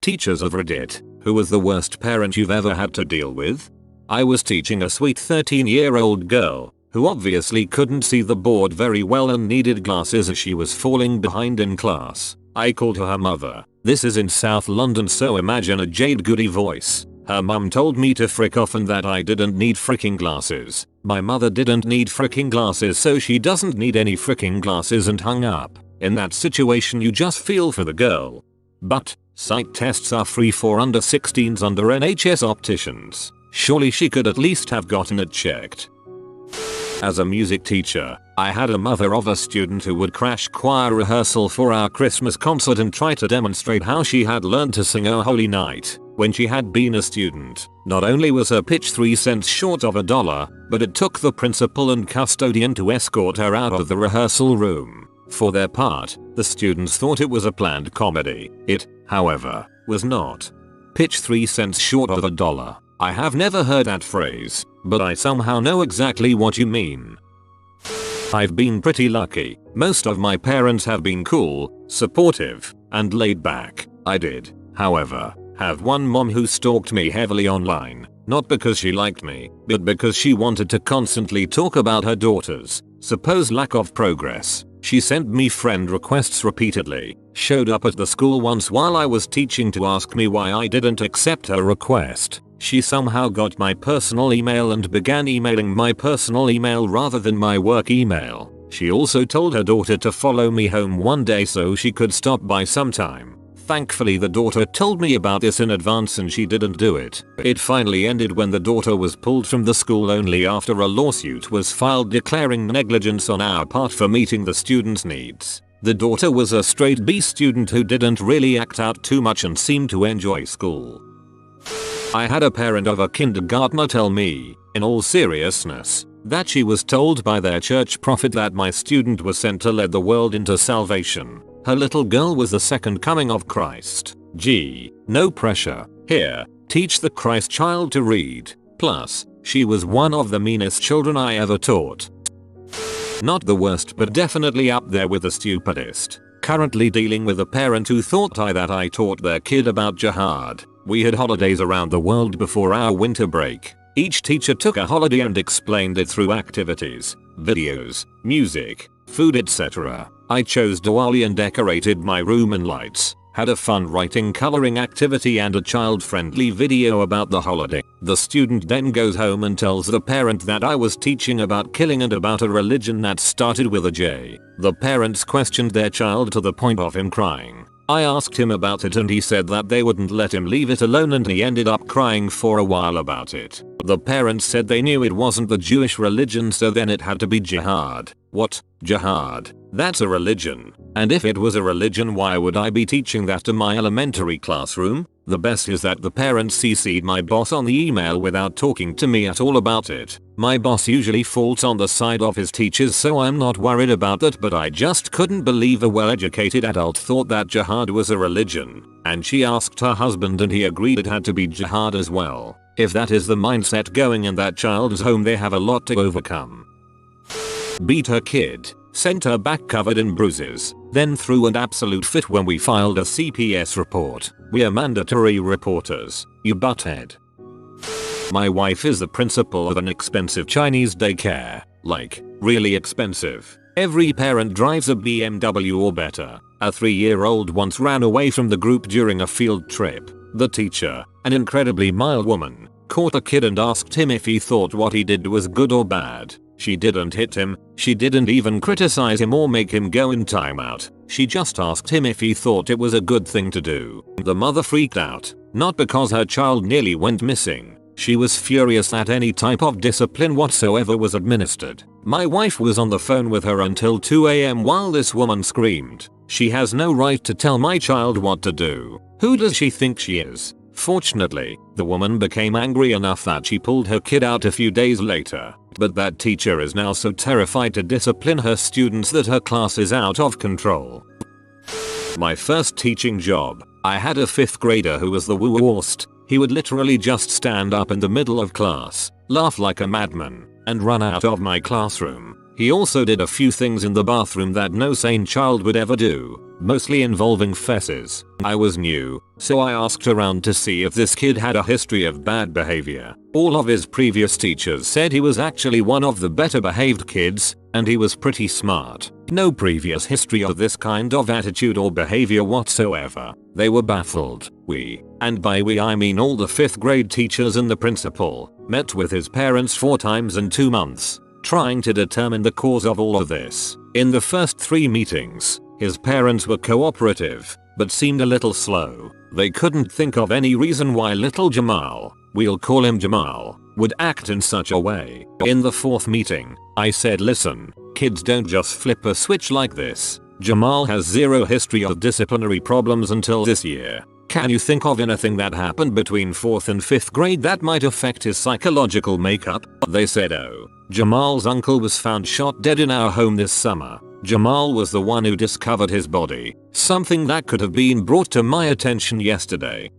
Teachers of Reddit, who was the worst parent you've ever had to deal with? I was teaching a sweet 13-year-old girl, who obviously couldn't see the board very well and needed glasses as she was falling behind in class. I called her mother. This is in South London, so imagine a Jade Goody voice. Her mum told me to frick off and that I didn't need fricking glasses. My mother didn't need fricking glasses, so she doesn't need any fricking glasses, and hung up. In that situation you just feel for the girl. But sight tests are free for under 16s under NHS opticians. Surely she could at least have gotten it checked. As a music teacher, I had a mother of a student who would crash choir rehearsal for our Christmas concert and try to demonstrate how she had learned to sing O Holy Night when she had been a student. Not only was her pitch 3 cents short of $1, but it took the principal and custodian to escort her out of the rehearsal room. For their part, the students thought it was a planned comedy. It, however, was not. Pitch 3 cents short of $1. I have never heard that phrase, but I somehow know exactly what you mean. I've been pretty lucky. Most of my parents have been cool, supportive, and laid back. I did, however, have one mom who stalked me heavily online, not because she liked me, but because she wanted to constantly talk about her daughter's supposed lack of progress. She sent me friend requests repeatedly, showed up at the school once while I was teaching to ask me why I didn't accept her request. She somehow got my personal email and began emailing my personal email rather than my work email. She also told her daughter to follow me home one day so she could stop by sometime. Thankfully the daughter told me about this in advance and she didn't do it. It finally ended when the daughter was pulled from the school only after a lawsuit was filed declaring negligence on our part for meeting the student's needs. The daughter was a straight B student who didn't really act out too much and seemed to enjoy school. I had a parent of a kindergartner tell me, in all seriousness, that she was told by their church prophet that my student was sent to lead the world into salvation. Her little girl was the second coming of Christ. Gee, no pressure. Here, teach the Christ child to read. Plus, she was one of the meanest children I ever taught. Not the worst, but definitely up there with the stupidest. Currently dealing with a parent who thought that I taught their kid about jihad. We had holidays around the world before our winter break. Each teacher took a holiday and explained it through activities, videos, music, food, etc. I chose Diwali and decorated my room in lights, had a fun writing coloring activity and a child-friendly video about the holiday. The student then goes home and tells the parent that I was teaching about killing and about a religion that started with a J. The parents questioned their child to the point of him crying. I asked him about it and he said that they wouldn't let him leave it alone and he ended up crying for a while about it. The parents said they knew it wasn't the Jewish religion, so then it had to be jihad. What? Jihad? That's a religion. And if it was a religion, why would I be teaching that to my elementary classroom? The best is that the parents CC'd my boss on the email without talking to me at all about it. My boss usually falls on the side of his teachers, so I'm not worried about that, but I just couldn't believe a well-educated adult thought that jihad was a religion. And she asked her husband and he agreed it had to be jihad as well. If that is the mindset going in that child's home, they have a lot to overcome. Beat her kid, sent her back covered in bruises, then threw an absolute fit when we filed a CPS report. We're mandatory reporters, you butthead. My wife is the principal of an expensive Chinese daycare, like, really expensive. Every parent drives a BMW or better. A 3-year-old once ran away from the group during a field trip. The teacher, an incredibly mild woman, caught a kid and asked him if he thought what he did was good or bad. She didn't hit him, she didn't even criticize him or make him go in timeout. She just asked him if he thought it was a good thing to do. The mother freaked out, not because her child nearly went missing. She was furious that any type of discipline whatsoever was administered. My wife was on the phone with her until 2 AM while this woman screamed, "She has no right to tell my child what to do. Who does she think she is?" Fortunately, the woman became angry enough that she pulled her kid out a few days later. But that teacher is now so terrified to discipline her students that her class is out of control. My first teaching job, I had a 5th grader who was the worst. He would literally just stand up in the middle of class, laugh like a madman, and run out of my classroom. He also did a few things in the bathroom that no sane child would ever do, mostly involving fesses. I was new, so I asked around to see if this kid had a history of bad behavior. All of his previous teachers said he was actually one of the better behaved kids, and he was pretty smart. No previous history of this kind of attitude or behavior whatsoever. They were baffled. We, and by we I mean all the 5th grade teachers and the principal, met with his parents 4 times in 2 months, trying to determine the cause of all of this. In the first 3 meetings, his parents were cooperative, but seemed a little slow. They couldn't think of any reason why little Jamal, we'll call him Jamal, would act in such a way. In the 4th meeting, I said, listen, kids don't just flip a switch like this. Jamal has zero history of disciplinary problems until this year. Can you think of anything that happened between 4th and 5th grade that might affect his psychological makeup? They said, oh, Jamal's uncle was found shot dead in our home this summer. Jamal was the one who discovered his body, something that could have been brought to my attention yesterday.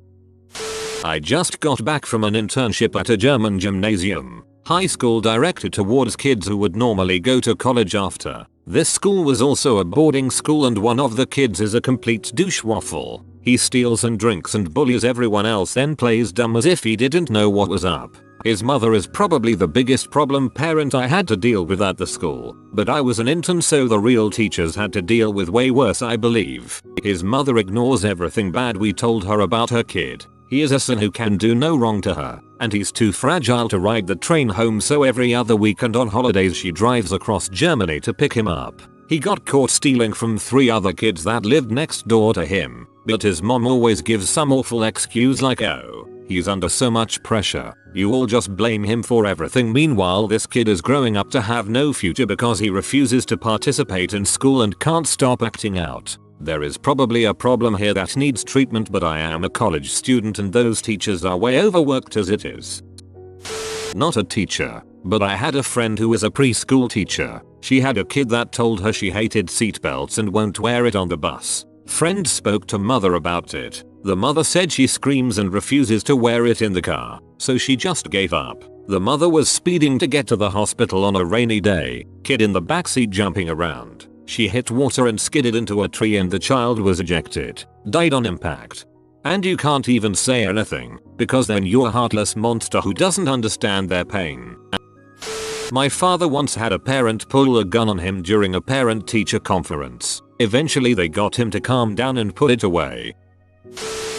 I just got back from an internship at a German gymnasium, high school directed towards kids who would normally go to college after. This school was also a boarding school and one of the kids is a complete douche waffle. He steals and drinks and bullies everyone else, then plays dumb as if he didn't know what was up. His mother is probably the biggest problem parent I had to deal with at the school, but I was an intern so the real teachers had to deal with way worse I believe. His mother ignores everything bad we told her about her kid. He is a son who can do no wrong to her, and he's too fragile to ride the train home, so every other weekend on holidays she drives across Germany to pick him up. He got caught stealing from 3 other kids that lived next door to him, but his mom always gives some awful excuse like, oh, he's under so much pressure, you all just blame him for everything. Meanwhile this kid is growing up to have no future because he refuses to participate in school and can't stop acting out. There is probably a problem here that needs treatment, but I am a college student and those teachers are way overworked as it is. Not a teacher, but I had a friend who was a preschool teacher. She had a kid that told her she hated seatbelts and won't wear it on the bus. Friend spoke to mother about it. The mother said she screams and refuses to wear it in the car, so she just gave up. The mother was speeding to get to the hospital on a rainy day, kid in the backseat jumping around. She hit water and skidded into a tree and the child was ejected, died on impact. And you can't even say anything, because then you're a heartless monster who doesn't understand their pain. My father once had a parent pull a gun on him during a parent-teacher conference. Eventually they got him to calm down and put it away.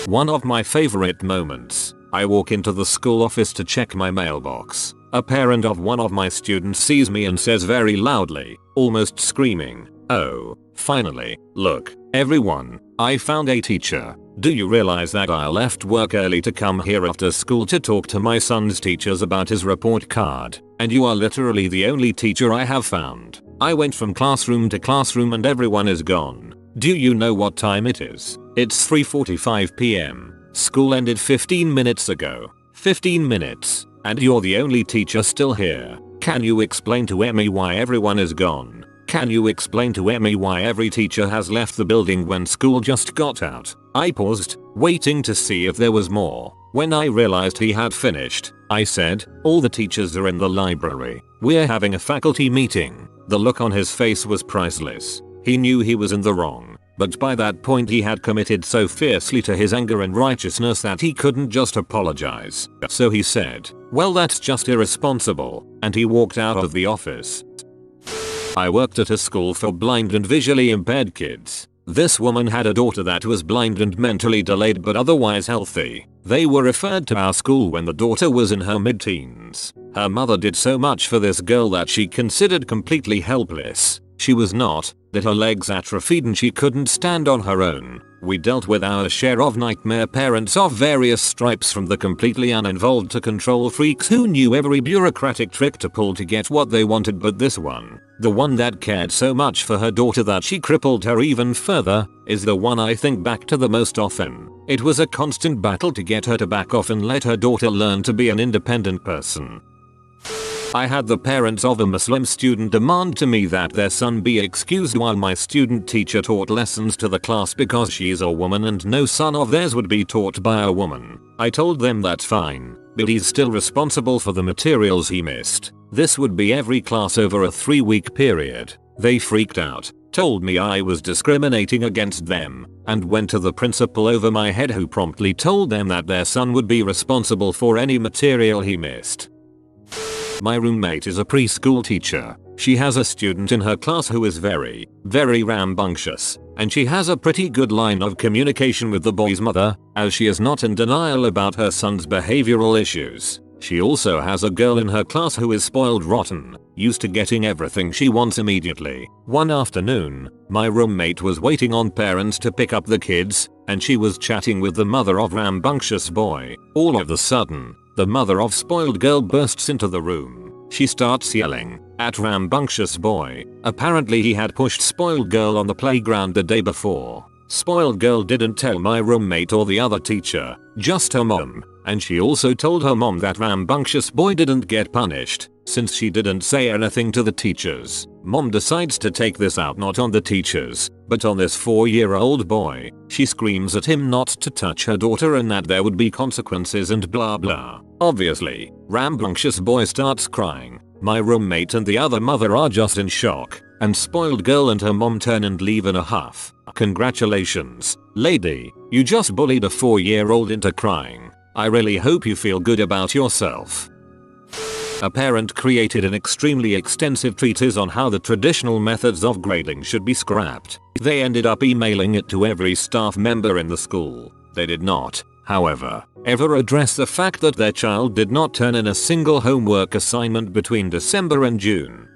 One of my favorite moments. I walk into the school office to check my mailbox. A parent of one of my students sees me and says very loudly, almost screaming, "Oh, finally, look, everyone, I found a teacher. Do you realize that I left work early to come here after school to talk to my son's teachers about his report card, and you are literally the only teacher I have found. I went from classroom to classroom and everyone is gone. Do you know what time it is? It's 3:45 p.m. School ended 15 minutes ago. 15 minutes. And you're the only teacher still here. Can you explain to Emmy why everyone is gone? Can you explain to Emmy why every teacher has left the building when school just got out?" I paused, waiting to see if there was more. When I realized he had finished, I said, "All the teachers are in the library. We're having a faculty meeting." The look on his face was priceless. He knew he was in the wrong, but by that point he had committed so fiercely to his anger and righteousness that he couldn't just apologize. So he said, "Well, that's just irresponsible," and he walked out of the office. I worked at a school for blind and visually impaired kids. This woman had a daughter that was blind and mentally delayed but otherwise healthy. They were referred to our school when the daughter was in her mid-teens. Her mother did so much for this girl that she considered completely helpless. She was not, that her legs atrophied and she couldn't stand on her own. We dealt with our share of nightmare parents of various stripes, from the completely uninvolved to control freaks who knew every bureaucratic trick to pull to get what they wanted, but this one, the one that cared so much for her daughter that she crippled her even further, is the one I think back to the most often. It was a constant battle to get her to back off and let her daughter learn to be an independent person. I had the parents of a Muslim student demand to me that their son be excused while my student teacher taught lessons to the class because she is a woman and no son of theirs would be taught by a woman. I told them that's fine, but he's still responsible for the materials he missed. This would be every class over a 3-week period. They freaked out, told me I was discriminating against them, and went to the principal over my head, who promptly told them that their son would be responsible for any material he missed. My roommate is a preschool teacher. She has a student in her class who is very rambunctious, and she has a pretty good line of communication with the boy's mother, as she is not in denial about her son's behavioral issues. She also has a girl in her class who is spoiled rotten, used to getting everything she wants immediately. One afternoon, my roommate was waiting on parents to pick up the kids, and she was chatting with the mother of rambunctious boy. All of a sudden, the mother of spoiled girl bursts into the room. She starts yelling at rambunctious boy. Apparently he had pushed spoiled girl on the playground the day before. Spoiled girl didn't tell my roommate or the other teacher, just her mom, and she also told her mom that rambunctious boy didn't get punished, since she didn't say anything to the teachers. Mom decides to take this out not on the teachers, but on this 4-year-old boy. She screams at him not to touch her daughter and that there would be consequences and blah blah. Obviously, rambunctious boy starts crying. My roommate and the other mother are just in shock, and spoiled girl and her mom turn and leave in a huff. Congratulations, lady, you just bullied a 4-year-old into crying. I really hope you feel good about yourself. A parent created an extremely extensive treatise on how the traditional methods of grading should be scrapped. They ended up emailing it to every staff member in the school. They did not, however, ever address the fact that their child did not turn in a single homework assignment between December and June.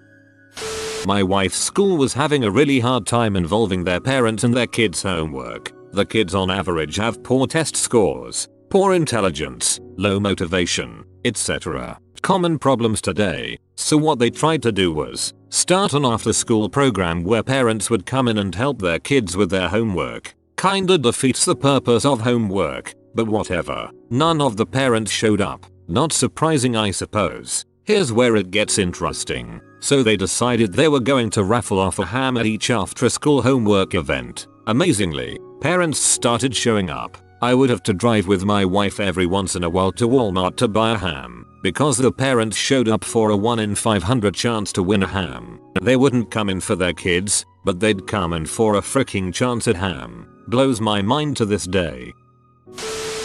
My wife's school was having a really hard time involving their parents in their kids' homework. The kids on average have poor test scores, poor intelligence, low motivation, etc. Common problems today. So what they tried to do was start an after-school program where parents would come in and help their kids with their homework. Kinda defeats the purpose of homework, but whatever. None of the parents showed up. Not surprising, I suppose. Here's where it gets interesting. So they decided they were going to raffle off a ham at each after-school homework event. Amazingly, parents started showing up. I would have to drive with my wife every once in a while to Walmart to buy a ham, because the parents showed up for a 1 in 500 chance to win a ham. They wouldn't come in for their kids, but they'd come in for a freaking chance at ham. Blows my mind to this day.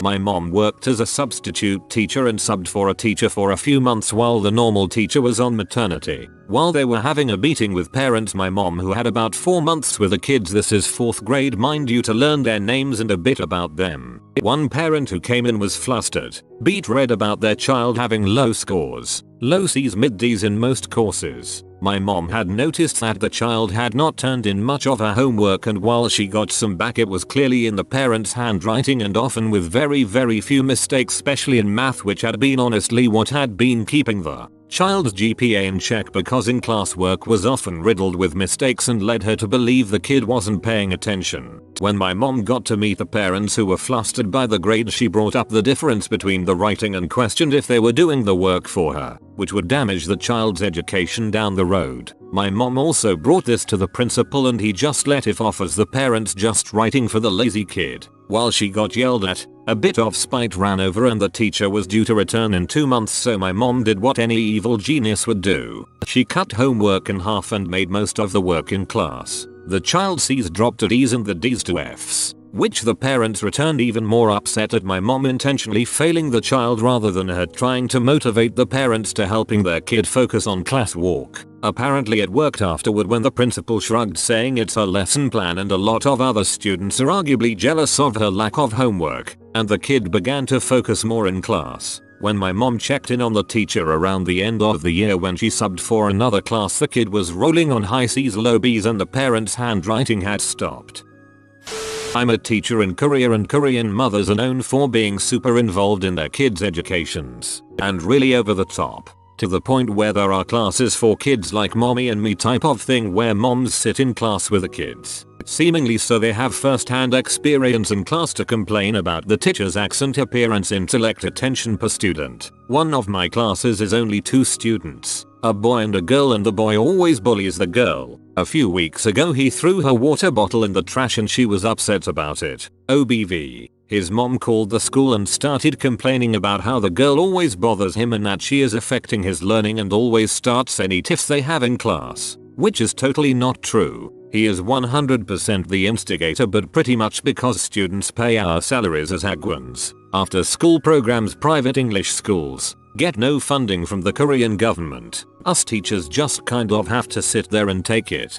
My mom worked as a substitute teacher and subbed for a teacher for a few months while the normal teacher was on maternity. While they were having a meeting with parents, my mom, who had about 4 months with the kids, this is 4th grade mind you, to learn their names and a bit about them. One parent who came in was flustered, beet red about their child having low scores, low C's mid D's in most courses. My mom had noticed that the child had not turned in much of her homework, and while she got some back, it was clearly in the parents' handwriting and often with very few mistakes, especially in math, which had been honestly what had been keeping the child's GPA in check, because in class work was often riddled with mistakes and led her to believe the kid wasn't paying attention. When my mom got to meet the parents who were flustered by the grade, she brought up the difference between the writing and questioned if they were doing the work for her, which would damage the child's education down the road. My mom also brought this to the principal and he just let it off as the parents just writing for the lazy kid. While she got yelled at, a bit of spite ran over and the teacher was due to return in 2 months, so my mom did what any evil genius would do. She cut homework in half and made most of the work in class. The child's C's dropped to D's and the D's to F's, which the parents returned even more upset at my mom intentionally failing the child rather than her trying to motivate the parents to helping their kid focus on class work. Apparently it worked afterward when the principal shrugged, saying it's her lesson plan and a lot of other students are arguably jealous of her lack of homework, and the kid began to focus more in class. When my mom checked in on the teacher around the end of the year when she subbed for another class, the kid was rolling on high C's low B's and the parents' handwriting had stopped. I'm a teacher in Korea and Korean mothers are known for being super involved in their kids' educations, and really over the top, to the point where there are classes for kids like mommy and me type of thing where moms sit in class with the kids. Seemingly so they have first-hand experience in class to complain about the teacher's accent, appearance, intellect, attention per student. One of my classes is only 2 students, a boy and a girl, and the boy always bullies the girl. A few weeks ago he threw her water bottle in the trash and she was upset about it. OBV. His mom called the school and started complaining about how the girl always bothers him and that she is affecting his learning and always starts any tiffs they have in class. Which is totally not true. He is 100% the instigator, but pretty much because students pay our salaries as Hagwons. After school programs, private English schools get no funding from the Korean government. Us teachers just kind of have to sit there and take it.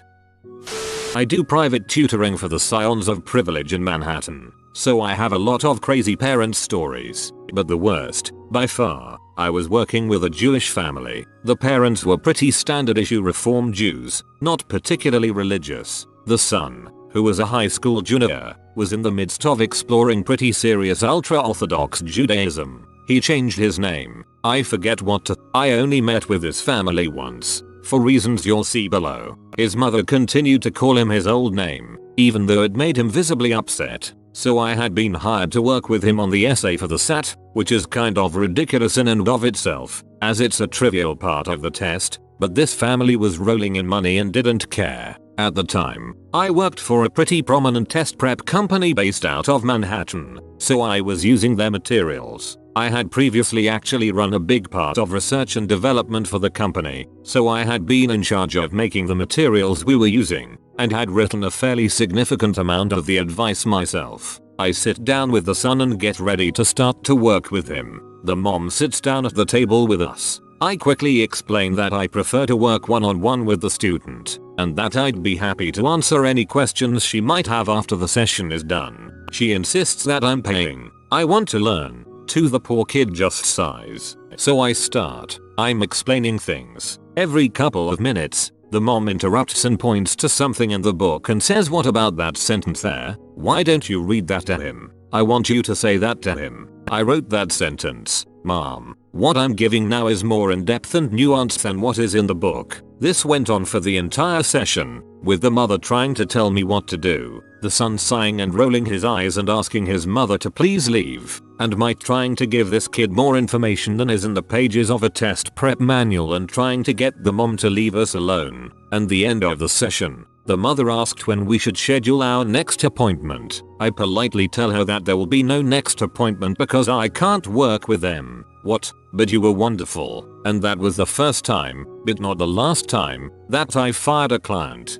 I do private tutoring for the Scions of Privilege in Manhattan, so I have a lot of crazy parent stories. But the worst, by far, I was working with a Jewish family. The parents were pretty standard issue Reform Jews, not particularly religious. The son, who was a high school junior, was in the midst of exploring pretty serious ultra-Orthodox Judaism. He changed his name. I forget what to. I only met with his family once, for reasons you'll see below. His mother continued to call him his old name, even though it made him visibly upset. So I had been hired to work with him on the essay for the SAT, which is kind of ridiculous in and of itself, as it's a trivial part of the test, but this family was rolling in money and didn't care. At the time, I worked for a pretty prominent test prep company based out of Manhattan, so I was using their materials. I had previously actually run a big part of research and development for the company, so I had been in charge of making the materials we were using, and had written a fairly significant amount of the advice myself. I sit down with the son and get ready to start to work with him. The mom sits down at the table with us. I quickly explain that I prefer to work one-on-one with the student, and that I'd be happy to answer any questions she might have after the session is done. She insists that I'm paying. I want to learn. To the poor kid just sighs. So I start. I'm explaining things. Every couple of minutes, the mom interrupts and points to something in the book and says, "What about that sentence there? Why don't you read that to him? I want you to say that to him. I wrote that sentence, Mom. What I'm giving now is more in-depth and nuanced than what is in the book." This went on for the entire session, with the mother trying to tell me what to do, the son sighing and rolling his eyes and asking his mother to please leave, and Mike trying to give this kid more information than is in the pages of a test prep manual and trying to get the mom to leave us alone. And the end of the session, the mother asked when we should schedule our next appointment. I politely tell her that there will be no next appointment because I can't work with them. What? But you were wonderful. And that was the first time, but not the last time, that I fired a client.